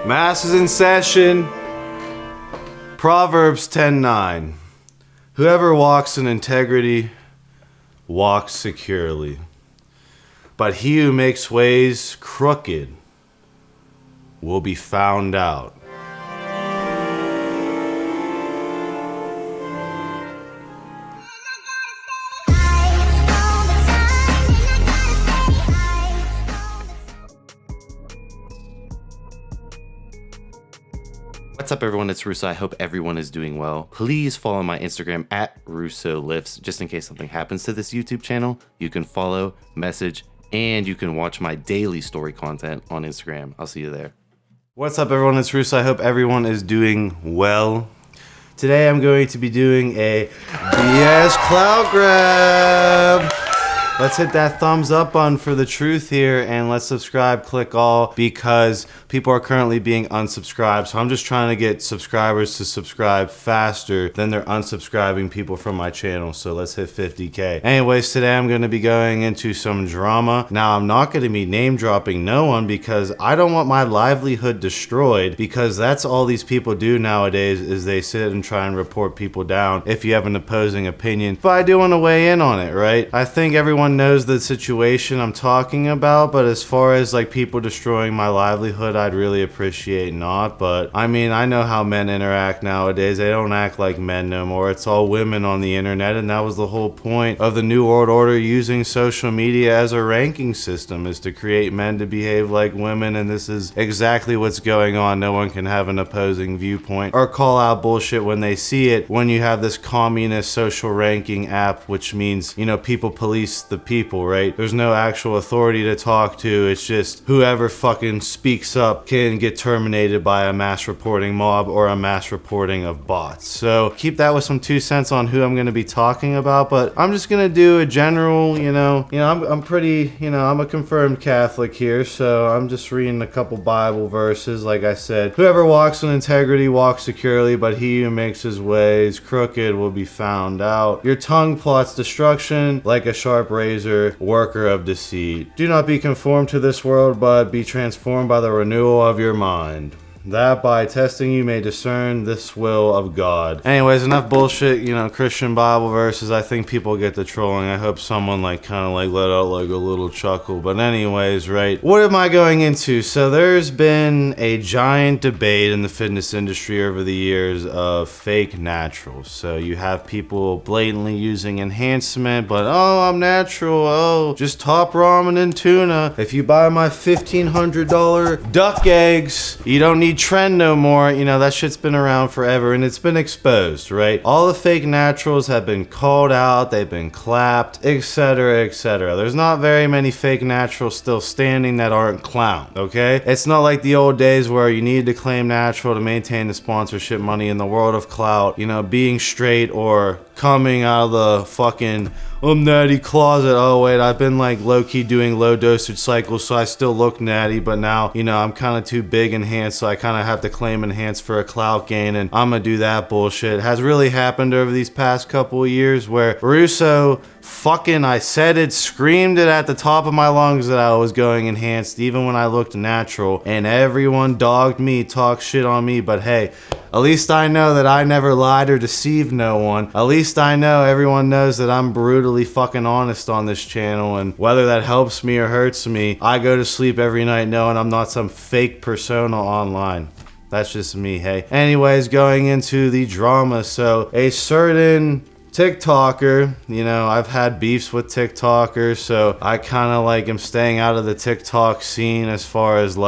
Mass is in session. Proverbs 10:9. Whoever walks in integrity walks securely, but he who makes ways crooked will be found out. What's up, everyone? It's Russo. I hope everyone is doing well. Please follow my Instagram at RussoLifts. Just in case something happens to this YouTube channel, you can follow, message, and you can watch my daily story content on Instagram. I'll see you there. What's up, everyone? It's Russo. I hope everyone is doing well. Today I'm going to be doing a BS clout grab. Let's hit that thumbs up button for the truth here, and let's subscribe, click all, because people are currently being unsubscribed. So I'm just trying to get subscribers to subscribe faster than they're unsubscribing people from my channel. So let's hit 50K. Anyways, today I'm going to be going into some drama. Now, I'm not going to be name dropping no one because I don't want my livelihood destroyed, because that's all these people do nowadays is they sit and try and report people down if you have an opposing opinion. But I do want to weigh in on it, right? I think everyone knows the situation I'm talking about, but as far as like people destroying my livelihood, I'd really appreciate not. But I mean, I know how men interact nowadays. They don't act like men no more. It's all women on the internet, and that was the whole point of the New World Order using social media as a ranking system, is to create men to behave like women, and this is exactly what's going on. No one can have an opposing viewpoint or call out bullshit when they see it, when you have this communist social ranking app, which means, you know, people police the people, right? There's no actual authority to talk to. It's just whoever fucking speaks up can get terminated by a mass reporting mob or a mass reporting of bots. So keep that with some 2 cents on who I'm going to be talking about, but I'm just going to do a general, I'm pretty, I'm a confirmed Catholic here, so I'm just reading a couple Bible verses. Like I said, whoever walks in integrity walks securely, but he who makes his ways crooked will be found out. Your tongue plots destruction like a sharp razor, worker of deceit. Do not be conformed to this world, but be transformed by the renewal of your mind, that by testing you may discern this will of God. Anyways, enough bullshit, Christian Bible verses. I think people get the trolling. I hope someone kind of let out like a little chuckle. But anyways, right, what am I going into? So there's been a giant debate in the fitness industry over the years of fake naturals. So you have people blatantly using enhancement, but oh, I'm natural, oh, just top ramen and tuna. If you buy my $1,500 duck eggs, you don't need trend no more. That shit's been around forever, and it's been exposed, right? All the fake naturals have been called out, they've been clapped, etc., etc. There's not very many fake naturals still standing that aren't clowned, okay? It's not like the old days where you needed to claim natural to maintain the sponsorship money. In the world of clout, being straight or coming out of the fucking natty closet. Oh wait, I've been low-key doing low dosage cycles, so I still look natty, but now I'm kind of too big enhanced, so I kind of have to claim enhanced for a clout gain, and I'm gonna do that bullshit. It has really happened over these past couple of years where Russo I said it, screamed it at the top of my lungs that I was going enhanced even when I looked natural, and everyone dogged me, talked shit on me. But hey, at least I know that I never lied or deceived no one. At least I know everyone knows that I'm brutally fucking honest on this channel, and whether that helps me or hurts me, I go to sleep every night knowing I'm not some fake persona online. That's just me, hey. Anyways, going into the drama. So a certain TikToker, I've had beefs with TikTokers, so I kind of am staying out of the TikTok scene as far as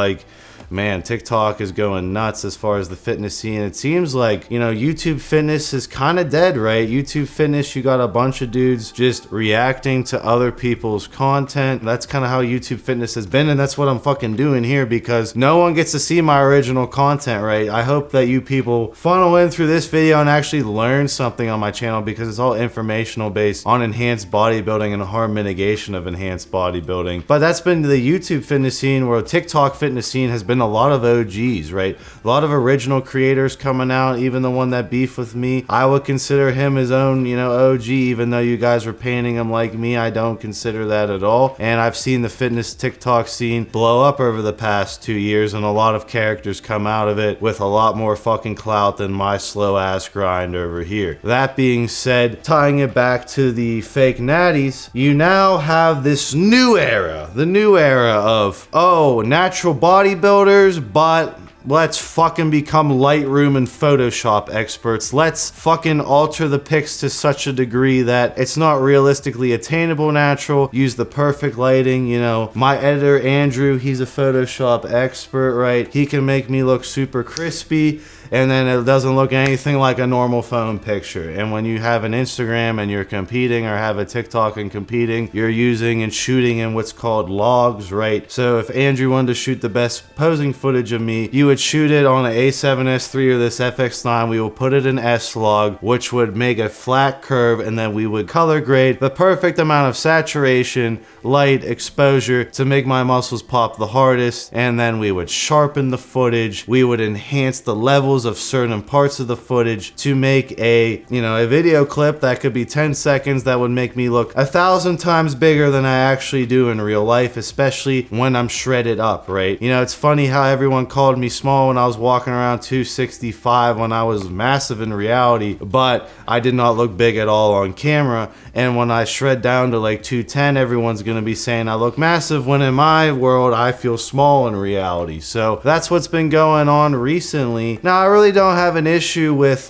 man, TikTok is going nuts as far as the fitness scene. It seems like, YouTube fitness is kind of dead, right? YouTube fitness, you got a bunch of dudes just reacting to other people's content. That's kind of how YouTube fitness has been, and that's what I'm fucking doing here, because no one gets to see my original content, right? I hope that you people funnel in through this video and actually learn something on my channel, because it's all informational based on enhanced bodybuilding and harm mitigation of enhanced bodybuilding. But that's been the YouTube fitness scene, where TikTok fitness scene has been been a lot of OGs, right? A lot of original creators coming out, even the one that beefed with me. I would consider him his own, OG, even though you guys were painting him like me. I don't consider that at all. And I've seen the fitness TikTok scene blow up over the past 2 years, and a lot of characters come out of it with a lot more fucking clout than my slow ass grind over here. That being said, tying it back to the fake natties, you now have this new era, the new era of, oh, natural bodybuilders, but let's fucking become Lightroom and Photoshop experts. Let's fucking alter the pics to such a degree that it's not realistically attainable natural. Use the perfect lighting, My editor, Andrew, he's a Photoshop expert, right? He can make me look super crispy, and then it doesn't look anything like a normal phone picture. And when you have an Instagram and you're competing, or have a TikTok and competing, you're using and shooting in what's called logs, right? So if Andrew wanted to shoot the best posing footage of me, you would shoot it on an A7S3 or this FX9. We will put it in S-Log, which would make a flat curve, and then we would color grade the perfect amount of saturation, light, exposure to make my muscles pop the hardest. And then we would sharpen the footage. We would enhance the levels of certain parts of the footage to make a video clip that could be 10 seconds that would make me look 1,000 times bigger than I actually do in real life, especially when I'm shredded up, right? It's funny how everyone called me small when I was walking around 265 when I was massive in reality, but I did not look big at all on camera. And when I shred down to like 210, everyone's gonna be saying I look massive, when in my world I feel small in reality. So that's what's been going on recently. Now, I really don't have an issue with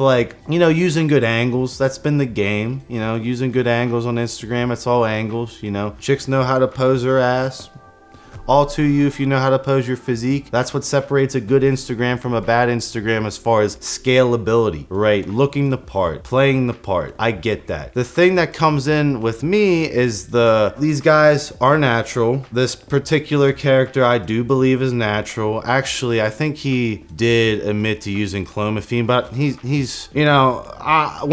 using good angles. That's been the game, using good angles on Instagram. It's all angles, Chicks know how to pose her ass. All to you if you know how to pose your physique. That's what separates a good Instagram from a bad Instagram as far as scalability, right? Looking the part, playing the part. I get that. The thing that comes in with me is these guys are natural. This particular character I do believe is natural. Actually, I think he did admit to using clomiphene, but he's when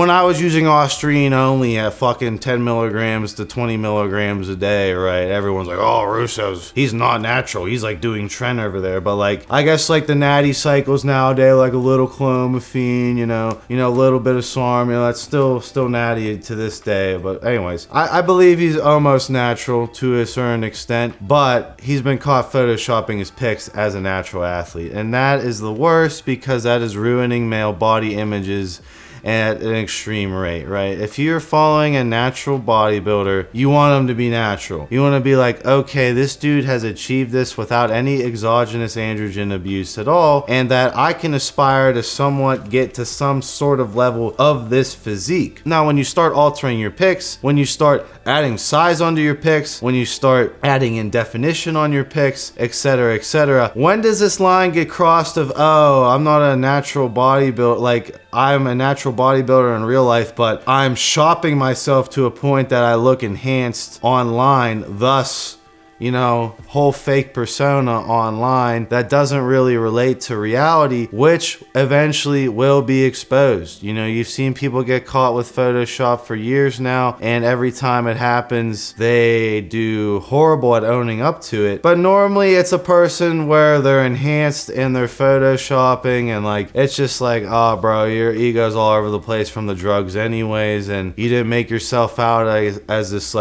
I was using Austrian only at fucking 10 milligrams to 20 milligrams a day, right? Everyone's like, oh, he's not natural. He's like doing trend over there. But I guess the natty cycles nowadays, like a little clomiphene, a little bit of SARM, that's still natty to this day. But anyways, I believe he's almost natural to a certain extent, but he's been caught photoshopping his pics as a natural athlete. And that is the worst, because that is ruining male body images at an extreme rate, right? If you're following a natural bodybuilder, you want him to be natural. You want to be like, okay, this dude has achieved this without any exogenous androgen abuse at all, and that I can aspire to somewhat get to some sort of level of this physique. Now, when you start altering your pics, when you start adding size onto your pics, when you start adding in definition on your pics, etc., when does this line get crossed of, oh, I'm not a natural bodybuilder, I'm a natural bodybuilder in real life, but I'm shopping myself to a point that I look enhanced online, thus whole fake persona online that doesn't really relate to reality, which eventually will be exposed. You've seen people get caught with Photoshop for years now, and every time it happens, they do horrible at owning up to it. But normally it's a person where they're enhanced in their Photoshopping, and it's just oh, bro, your ego's all over the place from the drugs anyways, and you didn't make yourself out as this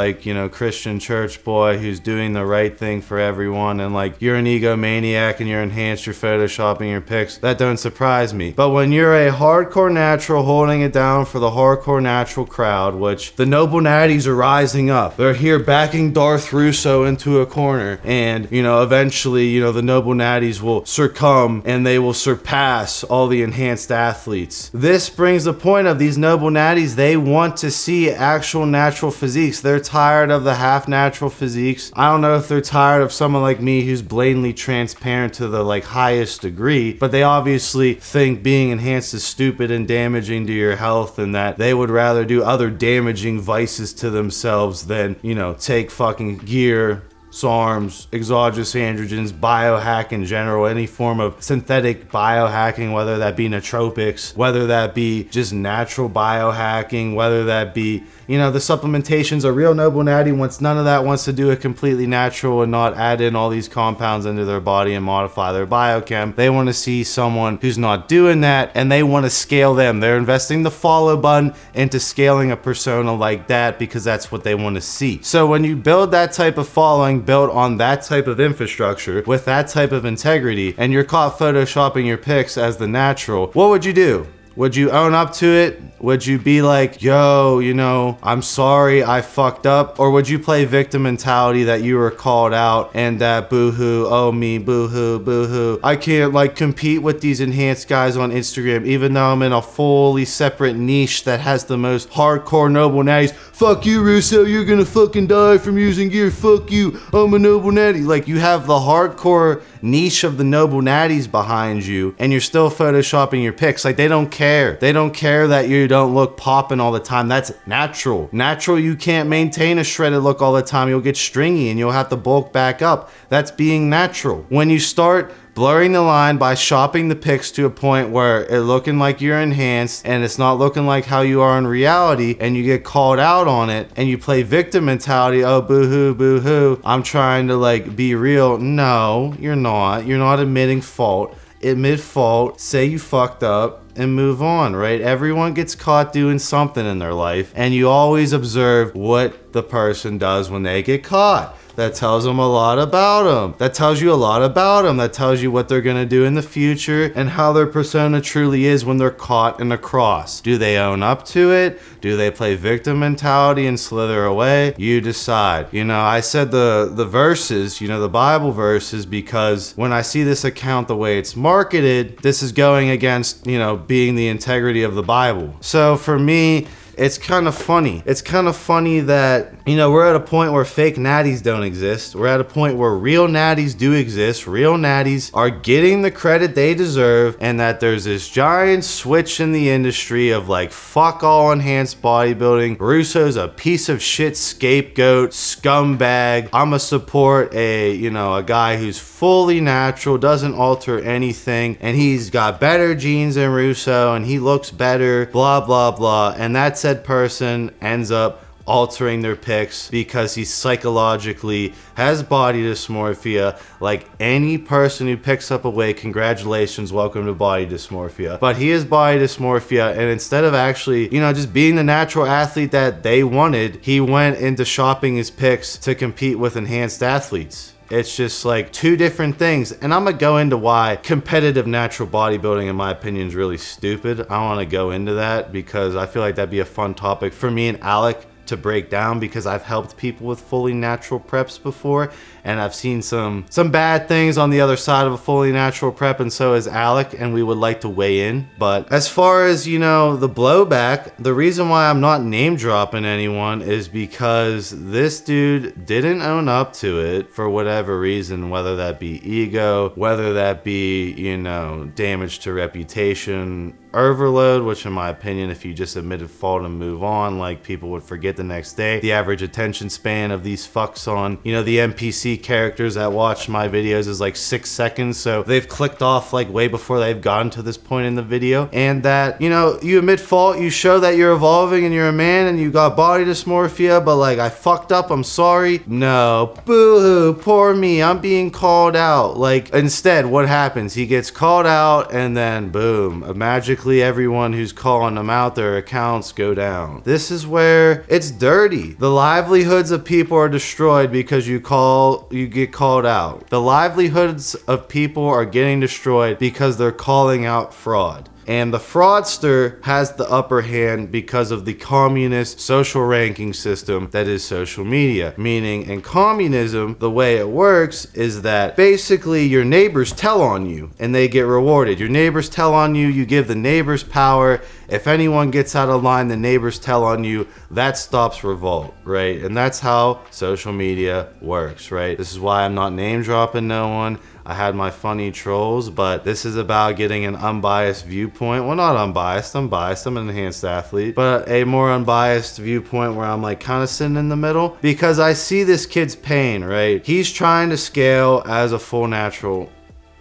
Christian church boy who's doing the right thing for everyone, and you're an egomaniac and you're enhanced, you're photoshopping your pics. That don't surprise me. But when you're a hardcore natural holding it down for the hardcore natural crowd, which the noble natties are rising up, they're here backing Darth Russo into a corner, and eventually the noble natties will succumb and they will surpass all the enhanced athletes. This brings the point of these noble natties. They want to see actual natural physiques. They're tired of the half natural physiques. I don't know if they're tired of someone like me who's blatantly transparent to the highest degree, but they obviously think being enhanced is stupid and damaging to your health, and that they would rather do other damaging vices to themselves than take fucking gear SARMs, exogenous androgens, biohack in general, any form of synthetic biohacking, whether that be nootropics, whether that be just natural biohacking, whether that be, you know, the supplementations. A real noble natty wants none of that, wants to do it completely natural and not add in all these compounds into their body and modify their biochem. They want to see someone who's not doing that, and they want to scale them. They're investing the follow button into scaling a persona like that because that's what they want to see. So when you build that type of following built on that type of infrastructure with that type of integrity, and you're caught photoshopping your pics as the natural, what would you do? Would you own up to it? Would you be like, yo, you know, I'm sorry, I fucked up? Or would you play victim mentality that you were called out and that boo-hoo, oh me, boo-hoo, boo-hoo. I can't like compete with these enhanced guys on Instagram even though I'm in a fully separate niche that has the most hardcore noble natties. Fuck you, Russo, you're gonna fucking die from using gear. Fuck you, I'm a noble natty. Like, you have the hardcore niche of the noble natties behind you and you're still photoshopping your pics. Like, they don't care. They don't care that you don't look popping all the time. That's natural. Natural, you can't maintain a shredded look all the time. You'll get stringy and you'll have to bulk back up. That's being natural. When you start blurring the line by shopping the pics to a point where it looking like you're enhanced and it's not looking like how you are in reality, and you get called out on it and you play victim mentality, oh boo-hoo, boo-hoo, I'm trying to like be real. No, you're not. You're not admitting fault. Admit fault, say you fucked up, and move on, right? Everyone gets caught doing something in their life, and you always observe what the person does when they get caught. That tells them a lot about them. That tells you a lot about them. That tells you what they're gonna do in the future and how their persona truly is when they're caught in a cross. Do they own up to it? Do they play victim mentality and slither away? You decide. You know, I said the verses, you know, the Bible verses, because when I see this account the way it's marketed, this is going against, you know, being the integrity of the Bible. So for me, it's kind of funny. It's kind of funny that, you know, we're at a point where fake natties don't exist. We're at a point where real natties do exist. Real natties are getting the credit they deserve, and that there's this giant switch in the industry of like, fuck all enhanced bodybuilding. Russo's a piece of shit scapegoat, scumbag. I'ma support a guy who's fully natural, doesn't alter anything, and he's got better genes than Russo, and he looks better, blah, blah, blah. And that said person ends up altering their pics because he psychologically has body dysmorphia. Like any person who picks up a weight, congratulations, welcome to body dysmorphia. But he has body dysmorphia, and instead of actually, you know, just being the natural athlete that they wanted, he went into shopping his pics to compete with enhanced athletes. It's just like two different things. And I'm gonna go into why competitive natural bodybuilding, in my opinion, is really stupid. I wanna go into that because I feel like that'd be a fun topic for me and Alec to break down, because I've helped people with fully natural preps before, and I've seen some bad things on the other side of a fully natural prep, and so has Alec, and we would like to weigh in. But as far as, you know, the blowback, the reason why I'm not name dropping anyone is because this dude didn't own up to it for whatever reason, whether that be ego, whether that be, you know, damage to reputation, overload, which in my opinion, if you just admitted fault and move on, like, people would forget the next day. The average attention span of these fucks on, you know, the NPC characters that watch my videos is like 6 seconds, so they've clicked off like way before they've gotten to this point in the video. And that, you know, you admit fault, you show that you're evolving and you're a man and you got body dysmorphia, but like, I fucked up, I'm sorry. No, boo-hoo, poor me, I'm being called out. Like, instead, what happens? He gets called out, and then boom, magically everyone who's calling them out, their accounts go down. This is where it's dirty. The livelihoods of people are destroyed because you get called out. The livelihoods of people are getting destroyed because they're calling out fraud. And the fraudster has the upper hand because of the communist social ranking system that is social media. Meaning, in communism, the way it works is that basically your neighbors tell on you and they get rewarded. Your neighbors tell on you, you give the neighbors power, if anyone gets out of line, the neighbors tell on you, that stops revolt, right? And that's how social media works, right? This is why I'm not name dropping no one. I had my funny trolls, but this is about getting an unbiased viewpoint. Well, not unbiased, I'm biased, I'm an enhanced athlete, but a more unbiased viewpoint where I'm like kind of sitting in the middle, because I see this kid's pain, right? He's trying to scale as a full natural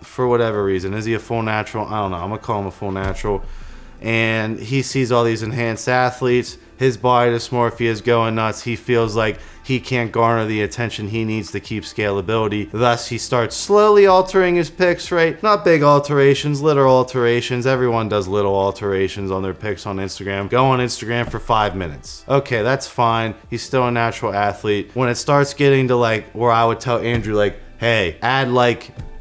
for whatever reason. Is he a full natural? I don't know, I'm gonna call him a full natural. And he sees all these enhanced athletes, his body dysmorphia is going nuts. He feels like he can't garner the attention he needs to keep scalability. Thus, he starts slowly altering his picks, right? Not big alterations, little alterations. Everyone does little alterations on their picks on Instagram. Go on Instagram for 5 minutes. Okay, that's fine. He's still a natural athlete. When it starts getting to like where I would tell Andrew, like, hey,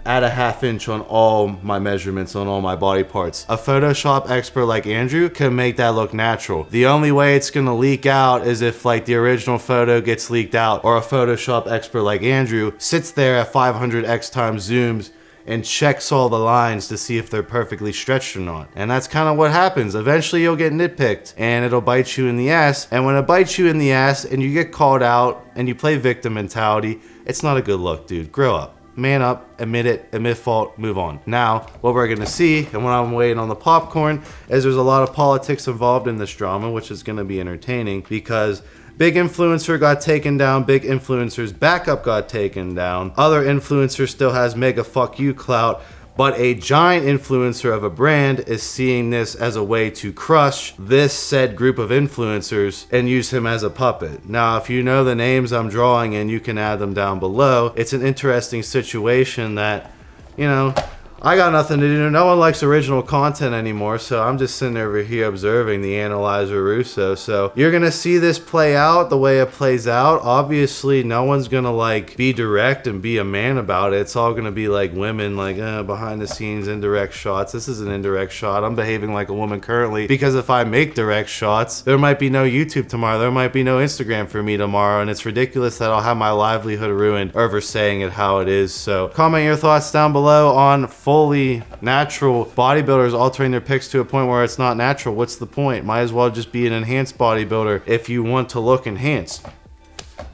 add a half inch on all my measurements on all my body parts. A Photoshop expert like Andrew can make that look natural. The only way it's gonna leak out is if like the original photo gets leaked out, or a Photoshop expert like Andrew sits there at 500x times zooms and checks all the lines to see if they're perfectly stretched or not. And that's kind of what happens. Eventually you'll get nitpicked and it'll bite you in the ass. And when it bites you in the ass and you get called out and you play victim mentality, it's not a good look, dude. Grow up. Man up, admit it, admit fault, move on. Now, what we're gonna see, and when I'm waiting on the popcorn, is there's a lot of politics involved in this drama, which is gonna be entertaining because big influencer got taken down, big influencer's backup got taken down, other influencer still has mega fuck you clout, but a giant influencer of a brand is seeing this as a way to crush this said group of influencers and use him as a puppet. Now, if you know the names I'm drawing in, you can add them down below. It's an interesting situation that, you know, I got nothing to do. No one likes original content anymore, so I'm just sitting over here observing the analyzer Russo. So you're gonna see this play out the way it plays out. Obviously, no one's gonna like be direct and be a man about it. It's all gonna be like women, like behind the scenes indirect shots. This is an indirect shot. I'm behaving like a woman currently because if I make direct shots, there might be no YouTube tomorrow. There might be no Instagram for me tomorrow, and it's ridiculous that I'll have my livelihood ruined over saying it how it is. So comment your thoughts down below on fully natural bodybuilders altering their pics to a point where it's not natural. What's the point? Might as well just be an enhanced bodybuilder if you want to look enhanced.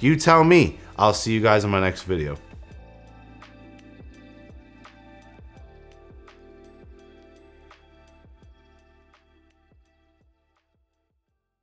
You tell me. I'll see you guys in my next video.